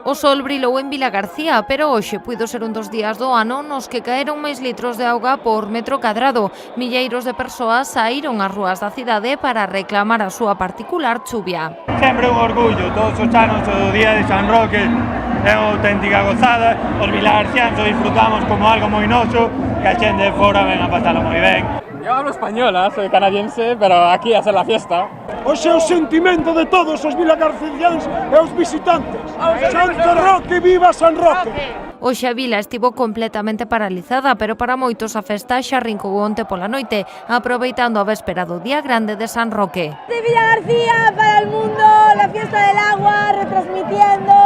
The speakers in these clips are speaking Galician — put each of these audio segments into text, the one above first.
O sol brilou en Vilagarcía, pero hoxe puido ser un dos días do ano nos que caeron máis litros de auga por metro cadrado. Milleiros de persoas saíron ás rúas da cidade para reclamar a súa particular chuvia. Sempre un orgullo, todos os anos o día de San Roque é unha auténtica gozada. Os vilagarciáns o disfrutamos como algo moi noso, que a xente de fora ven a pasalo moi ben. Yo hablo española, soy canadiense, pero aquí a hacer la fiesta. Hoxe é o sentimento de todos os vilagarciáns e os visitantes. Santo Roque, viva San Roque! Hoxe a vila estivo completamente paralizada, pero para moitos a festa xa arrancou onte pola noite, aproveitando a véspera do Día Grande de San Roque. De Vilagarcía para el mundo, la fiesta del agua, retransmitiendo.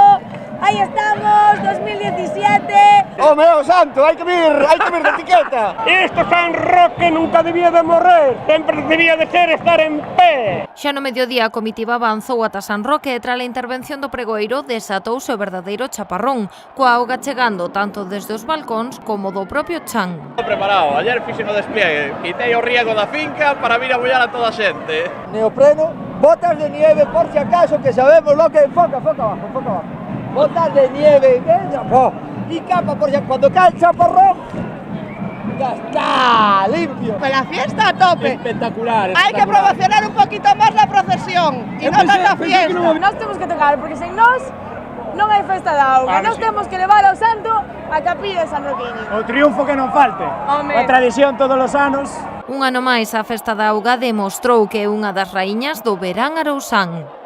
Ahí estamos, 2017. ¡Oh, meu santo! Hai que vir de etiqueta! Isto San Roque nunca debía de morrer, sempre debía de ser estar en pé. Xa no mediodía a comitiva avanzou ata San Roque e tras a intervención do pregoeiro desatouse o verdadeiro chaparrón, coa auga chegando tanto desde os balcóns como do propio chan. Preparado, ayer fixen o despliegue, quitei o riego da finca para vir a bollar a toda a xente. Neopreno, botas de nieve por si acaso que sabemos lo que... Foca abajo. Botas de nieve, y capa por si cuando cae el chaparrón, ya está, limpio. Con la fiesta a tope. Espectacular. Hay que promocionar un poquito más la procesión y no tanta fiesta. Nos temos que tocar, porque sen nós non hai festa de auga. Nos temos que levar ao santo a capilla de San Roquiño. O triunfo que non falte, a tradición todos os anos. Un ano máis a festa da auga demostrou que é unha das raíñas do verán arousán.